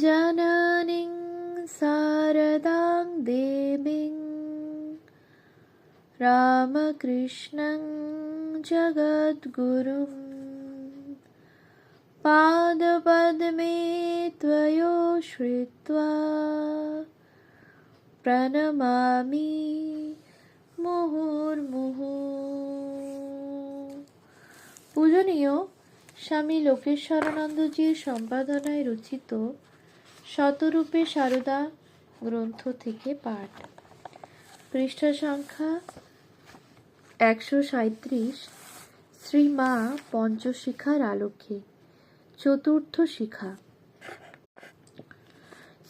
जननीं शारदां देवीं रामकृष्णं जगद्गुरुं पादपद्मे त्वयो श्रित्वा प्रणमामि মুহুর্মুহু। পূজনীয় স্বামী লোকেশ্বরানন্দজির সম্পাদনায় রচিত শতরূপে সারদা গ্রন্থ থেকে পাঠ। পৃষ্ঠা সংখ্যা 137। শ্রীমা পঞ্চশিখার আলোকে। চতুর্থ শিখা।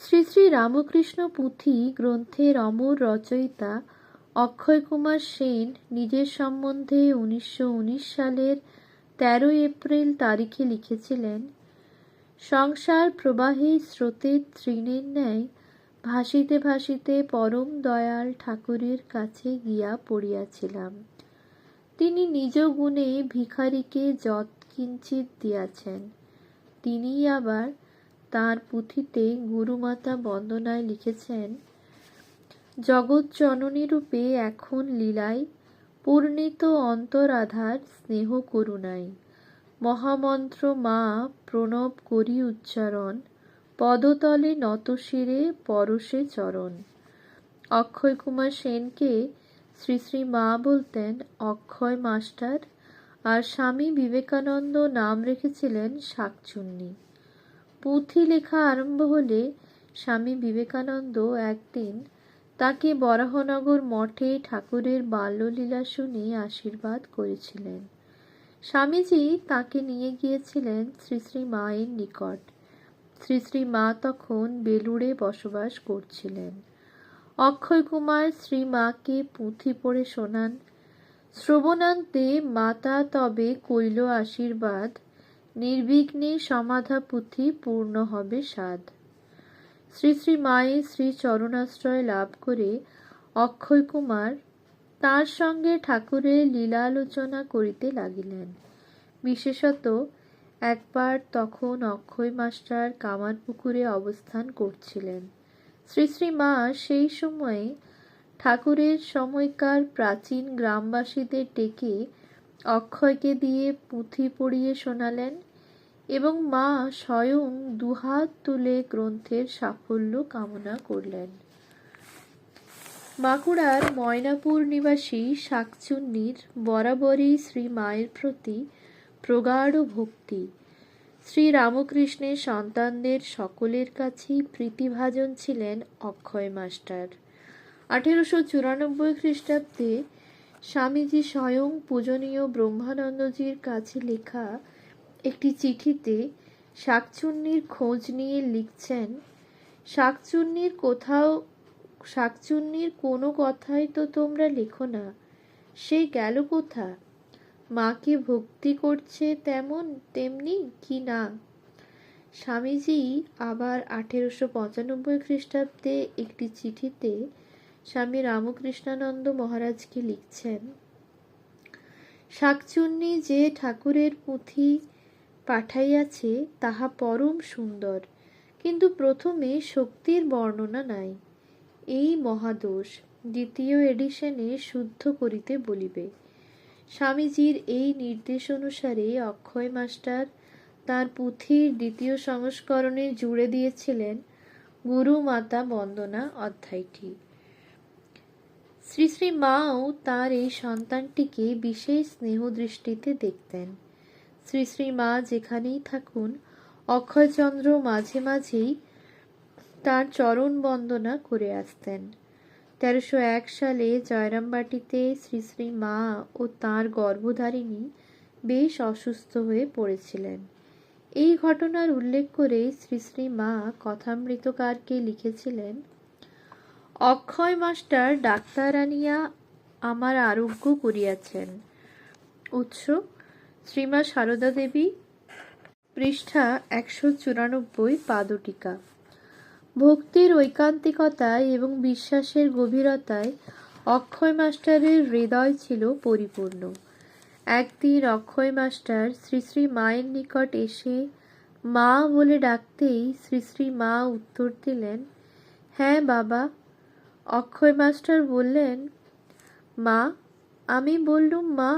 শ্রী শ্রী রামকৃষ্ণ পুঁথি গ্রন্থের অমর রচয়িতা অক্ষয় কুমার সেন নিজের সম্বন্ধে 1919 সালের 13 এপ্রিল তারিখে লিখেছিলেন, সংসার প্রবাহে স্রোতের তৃণের ন্যায় ভাসিতে ভাসিতে পরম দয়াল ঠাকুরের কাছে গিয়া পড়িয়াছিলাম। তিনি নিজ গুণে ভিখারিকে যৎকিঞ্চিৎ দিয়াছেন। তিনিই আবার তাঁর পুঁথিতে গুরুমাতা বন্দনায় লিখেছেন, জগৎ জননী রূপে এখন লীলায় পূর্ণিত অন্তরাধার স্নেহ করুণায় মহামন্ত্র মা প্রণব করি উচ্চারণ, পদতলে নত শিরে পরশে চরণ। অক্ষয় কুমার সেনকে শ্রী শ্রী মা বলতেন অক্ষয় মাস্টার, আর স্বামী বিবেকানন্দ নাম রেখেছিলেন শাকচুন্নি। পুঁথি লেখা আরম্ভ হলে স্বামী বিবেকানন্দ একদিন তাকে বরাহনগর মঠে ঠাকুরের বাল্যলীলা শুনে আশীর্বাদ করেছিলেন। স্বামীজি তাকে নিয়ে গিয়েছিলেন শ্রী শ্রী মায়ের নিকট। শ্রী শ্রী মা তখন বেলুড়ে বসবাস করছিলেন। অক্ষয় কুমার শ্রী মাকে পুঁথি পড়ে শোনান। শ্রবণান্তে মাতা তবে কইল আশীর্বাদ, নির্বিঘ্নে সমাধা পুঁথি পূর্ণ হবে সাধ। শ্রী শ্রী মায়ের শ্রী চরণাশ্রয় লাভ করে অক্ষয় কুমার তাঁর সঙ্গে ঠাকুরের লীলালোচনা করিতে লাগিলেন। বিশেষত একবার তখন অক্ষয় মাস্টার কামারপুকুরে অবস্থান করছিলেন। শ্রী শ্রী মা সেই সময়ে ঠাকুরের সময়কার প্রাচীন গ্রামবাসীদের ডেকে অক্ষয়কে দিয়ে পুঁথি পড়িয়ে শোনালেন এবং মা স্বয়ং দুহাত তুলে গ্রন্থের সাফল্য কামনা করলেন। বাঁকুড়ার ময়নাপুর নিবাসী শাকচুন্নির বরাবরই শ্রী মায়ের প্রতি প্রগাঢ় ভক্তি। শ্রী রামকৃষ্ণের সন্তানদের সকলের কাছেই প্রীতিভাজন ছিলেন অক্ষয় মাস্টার। 1894 খ্রিস্টাব্দে স্বামীজি স্বয়ং পূজনীয় ব্রহ্মানন্দজির কাছে লেখা একটি চিঠিতে শাকচুন্নির খোঁজ নিয়ে লিখছেন, শাকচুন্নির কোনো কথাই তো তোমরা লেখো না, সে গেল কোথা? মাকে ভক্তি করছে তেমনি কি না? স্বামীজি আবার 1895 খ্রিস্টাব্দে একটি চিঠিতে স্বামী রামকৃষ্ণানন্দ মহারাজকে লিখছেন, শাকচুন্নি যে ঠাকুরের পুঁথি পাঠাইয়াছে তাহা পরম সুন্দর, কিন্তু প্রথমে শক্তির বর্ণনা নাই। এই মহাদোষ, দ্বিতীয় এডিশনে শুদ্ধ করিতে বলিবে। স্বামীজির এই নির্দেশ অনুসারে অক্ষয় মাস্টার তাঁর পুঁথির দ্বিতীয় সংস্করণে জুড়ে দিয়েছিলেন গুরু মাতা বন্দনা অধ্যায়টি। শ্রী শ্রী মাও তাঁর এই সন্তানটিকে বিশেষ স্নেহ দৃষ্টিতে দেখতেন। শ্রী শ্রী মা যেখানেই থাকুন অক্ষয়চন্দ্র মাঝে মাঝেই তাঁর চরণ বন্দনা করে আসতেন। 1301 সালে জয়রামবাটিতে শ্রী শ্রী মা ও তাঁর গর্ভধারিণী বেশ অসুস্থ হয়ে পড়েছিলেন। এই ঘটনার উল্লেখ করে শ্রী শ্রী মা কথামৃতকারকে লিখেছিলেন, অক্ষয় মাস্টার ডাক্তার আনিয়া আমার আরোগ্য করিয়াছেন। উৎস শ্রীমা সারদা দেবী, পৃষ্ঠা 194, পাদটিকা। ভক্তির ঐকান্তিকতায় এবং বিশ্বাসের গভীরতায় অক্ষয় মাস্টারের হৃদয় ছিল পরিপূর্ণ। একদিন অক্ষয় মাস্টার শ্রী শ্রী মায়ের নিকট এসে মা বলে ডাকতেই শ্রী শ্রী মা উত্তর দিলেন, হ্যাঁ বাবা। অক্ষয় মাস্টার বললেন, মা? আমি বললুম মা,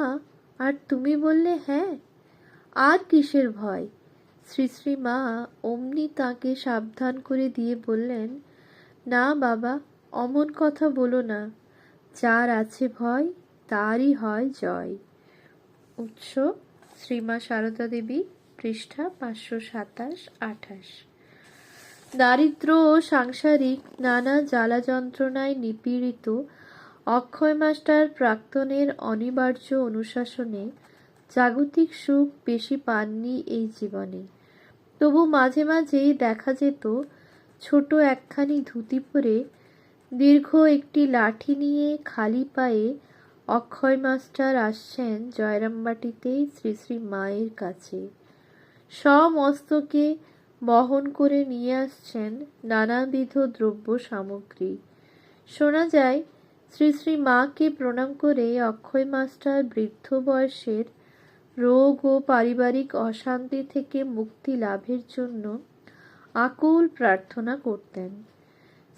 আর তুমি বললে হ্যাঁ। আর কিসের ভয়? শ্রী শ্রী মা অমনি তাকে সাবধান করে দিয়ে বললেন, না বাবা, অমন কথা বলো না। যার আছে ভয় তারই হয় জয়। উৎস শ্রীমা সারদা দেবী, পৃষ্ঠা 527-28। দারিদ্র ও সাংসারিক নানা জ্বালা যন্ত্রণায় নিপীড়িত অক্ষয় মাস্টার প্রাক্তনের অনিবার্য অনুশাসনে জাগতিক সুখ বেশি পাননি এই জীবনে। তবু মাঝে মাঝেই দেখা যেত ছোট একখানি ধুতি পরে দীর্ঘ একটি লাঠি নিয়ে খালি পায়ে অক্ষয় মাস্টার আসছেন জয়রামবাটিতে শ্রী শ্রী মায়ের কাছে। সমস্তকে বহন করে নিয়ে আসছেন নানাবিধ দ্রব্য সামগ্রী। শোনা যায় শ্রী শ্রী মাকে প্রণাম করে অক্ষয় মাস্টার বৃদ্ধ বয়সের রোগ ও পারিবারিক অশান্তি থেকে মুক্তি লাভের জন্য আকুল প্রার্থনা করতেন।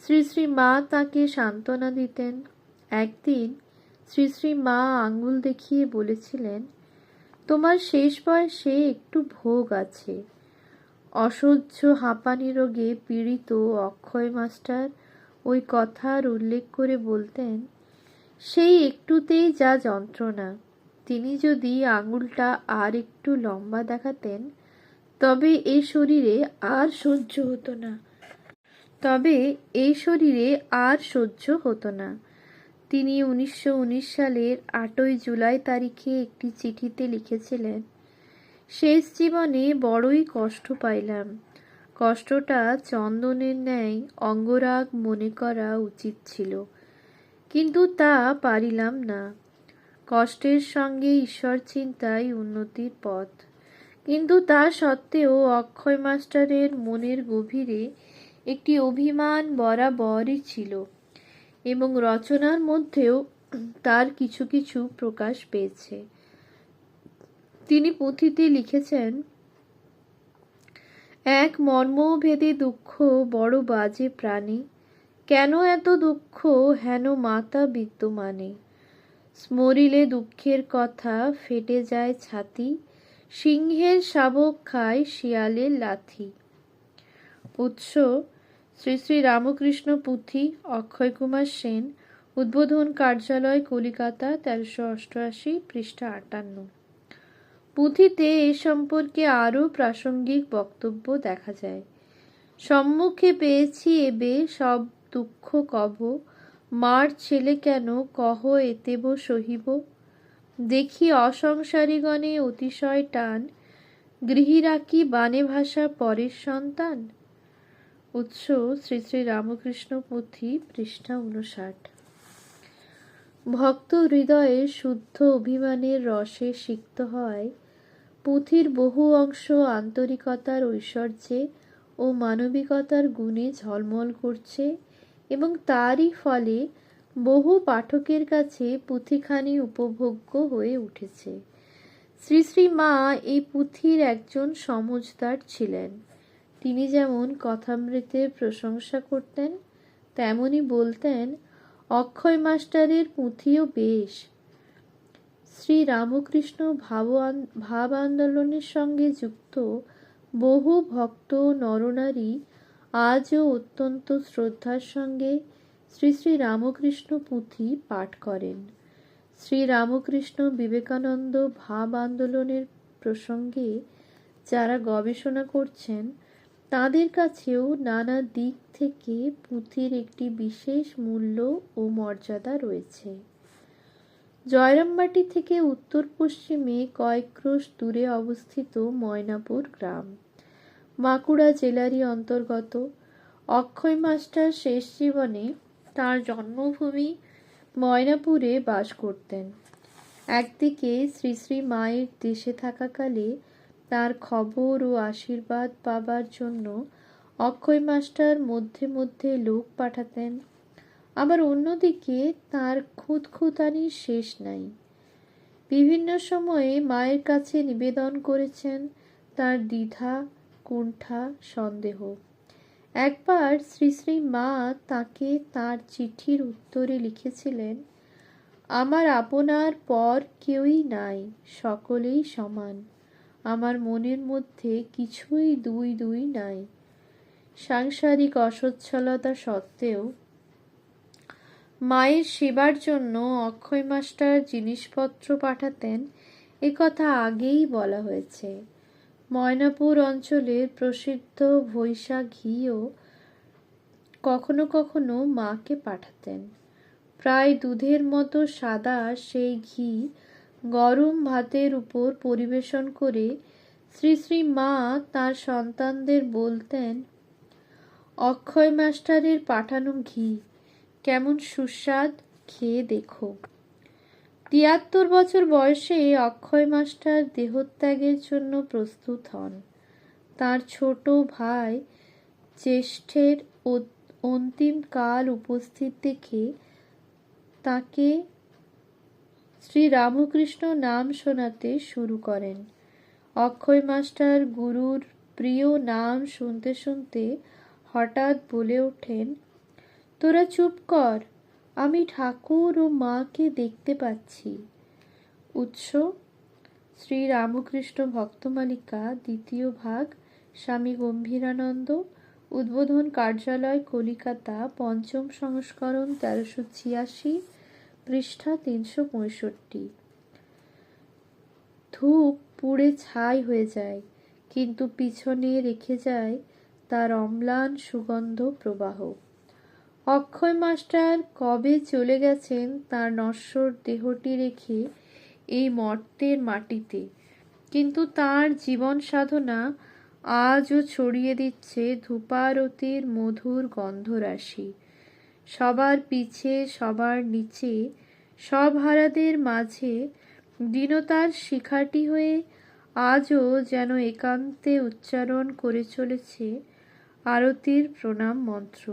শ্রী শ্রী মা তাকে সান্ত্বনা দিতেন। একদিন শ্রী শ্রী মা আঙ্গুল দেখিয়ে বলেছিলেন, তোমার শেষ বয়সে একটু ভোগ আছে। অসহ্য হাঁপানি রোগে পীড়িত অক্ষয় মাস্টার ওই কথার উল্লেখ করে বলতেন, সেই একটুতেই যা যন্ত্রণা, তিনি যদি আঙুলটা আর একটু লম্বা দেখাতেন তবে এই শরীরে আর সহ্য হতো না। তিনি 1919 সালের 8 জুলাই তারিখে একটি চিঠিতে লিখেছিলেন, শেষ জীবনে বড়ই কষ্ট পাইলাম। কষ্টটা চন্দনের ন্যায় অঙ্গরাগ মনে করা উচিত ছিল, কিন্তু তা পারিলাম না। কষ্টের সঙ্গে ঈশ্বর চিন্তাই উন্নতির পথ। কিন্তু তা সত্ত্বেও অক্ষয় মাস্টারের মনের গভীরে একটি অভিমান বরাবরই ছিল এবং রচনার মধ্যেও তার কিছু কিছু প্রকাশ পেয়েছে। তিনি পুঁথিতে লিখেছেন, এক মর্মভেদী দুঃখ বড় বাজে প্রাণী, কেন এত দুঃখ হেন মাতা বিদ্যমানে, স্মরিলে দুঃখের কথা ফেটে যায় ছাতি, সিংহের শাবক খায় শিয়ালের লাথি। উৎস শ্রী শ্রী রামকৃষ্ণ পুঁথি, অক্ষয় কুমার সেন, উদ্বোধন কার্যালয়, কলিকাতা, 1388, পৃষ্ঠা 58। পুঁথিতে এ সম্পর্কে আরও প্রাসঙ্গিক বক্তব্য দেখা যায়। সম্মুখে পেয়েছি এবে সব দুঃখ কভ, মার ছেলে কেন কহ এতেব সহিব, দেখি অসংসারীগণে অতিশয় টান, গৃহীরা কি বানে ভাষা পরের সন্তান। উৎস শ্রী শ্রী রামকৃষ্ণ পুঁথি, পৃষ্ঠা 59। ভক্ত হৃদয়ে শুদ্ধ অভিমানের রসে সিক্ত হয় পুঁথির বহু অংশ আন্তরিকতার ঐশ্বর্যে ও মানবিকতার গুণে ঝলমল করছে এবং তারই ফলে বহু পাঠকের কাছে পুঁথিখানি উপভোগ্য হয়ে উঠেছে। শ্রী শ্রী মা এই পুঁথির একজন সমজদার ছিলেন। তিনি যেমন কথামৃতের প্রশংসা করতেন, তেমনি বলতেন, অক্ষয় মাস্টারের পুঁথিও বেশ। শ্রী রামকৃষ্ণ ভাব আন্দোলনের সঙ্গে যুক্ত বহু ভক্ত নরনারী আজও অত্যন্ত শ্রদ্ধার সঙ্গে শ্রী শ্রী রামকৃষ্ণ পুঁথি পাঠ করেন। শ্রী রামকৃষ্ণ বিবেকানন্দ ভাব আন্দোলনের প্রসঙ্গে যারা গবেষণা করছেন তাদের কাছেও নানা দিক থেকে পুঁথির একটি বিশেষ মূল্য ও মর্যাদা রয়েছে। জয়রামবাটি থেকে উত্তর পশ্চিমে কয়েক ক্রোশ দূরে অবস্থিত ময়নাপুর গ্রাম, বাঁকুড়া জেলারই অন্তর্গত। অক্ষয় মাস্টার শেষ জীবনে তাঁর জন্মভূমি ময়নাপুরে বাস করতেন। একদিকে শ্রী শ্রী মায়ের দেশে থাকাকালে তার খবর ও আশীর্বাদ পাবার জন্য অক্ষয় মাস্টার মধ্যে মধ্যে লোক পাঠাতেন, আবার অন্যদিকে তার খুঁতখুঁতানির শেষ নাই। বিভিন্ন সময়ে মায়ের কাছে নিবেদন করেছেন তার দ্বিধা কুণ্ঠা, সন্দেহ। একবার শ্রী শ্রী মা তাকে তার চিঠির উত্তরে লিখেছিলেন, আমার আপনার পর কেউই নাই, সকলেই সমান। আমার মনের মধ্যে কিছুই দুই দুই নাই। সাংসারিক অসচ্ছলতা সত্ত্বেও মায়ের সেবার জন্য অক্ষয় মাস্টার জিনিসপত্র পাঠাতেন, একথা আগেই বলা হয়েছে। ময়নাপুর অঞ্চলের প্রসিদ্ধ ভৈষা ঘিও কখনো কখনো মাকে পাঠাতেন। প্রায় দুধের মতো সাদা সেই ঘি গরম ভাতের উপর পরিবেশন করে শ্রী শ্রী মা তার সন্তানদের বলতেন, অক্ষয় মাস্টারের পাঠানো ঘি কেমন সুস্বাদ, খেয়ে দেখো। ৭৩ বছর বয়সে অক্ষয় মাস্টার দেহত্যাগের জন্য প্রস্তুত হন। তার ছোট ভাই জ্যেষ্ঠের অন্তিম কাল উপস্থিত দেখে তাকে শ্রী রামকৃষ্ণ নাম শোনাতে শুরু করেন। অক্ষয় মাস্টার গুরুর প্রিয় নাম শুনতে শুনতে হঠাৎ বলে ওঠেন, তোরা চুপ কর, আমি ঠাকুর ও মাকে দেখতে পাচ্ছি। উৎস শ্রী রামকৃষ্ণ ভক্তমালিকা, ২য় ভাগ, স্বামী গম্ভীরানন্দ, উদ্বোধন কার্যালয়, কলিকাতা, ৫ম সংস্করণ, ১৩৮৬, পৃষ্ঠা ৩৬৫। ধূপ পুড়ে ছাই হয়ে যায়, কিন্তু পিছনে রেখে যায় তার অম্লান সুগন্ধ প্রবাহ। অক্ষয় মাস্টার কবে চলে গেছেন তার নশ্বর দেহটি রেখে এই মর্তের মাটিতে, কিন্তু তার জীবন সাধনা আজও ছড়িয়ে দিচ্ছে ধূপারতির মধুর গন্ধরাশি। সবার পিছে, সবার নিচে, সব হারাদের মাঝে দীনতার শিখাটি হয়ে আজও যেন একান্তে উচ্চারণ করে চলেছে আরতির প্রণাম মন্ত্র।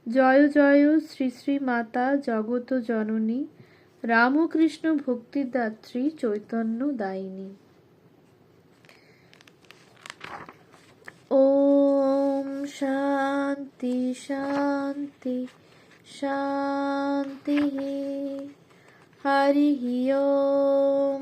জয় জয় শ্রী শ্রী মাতা জগত জননী, রামকৃষ্ণ ভক্তিদাত্রী চৈতন্য দায়িনী। ওম শান্তি শান্তি শান্তি। হরি ওম।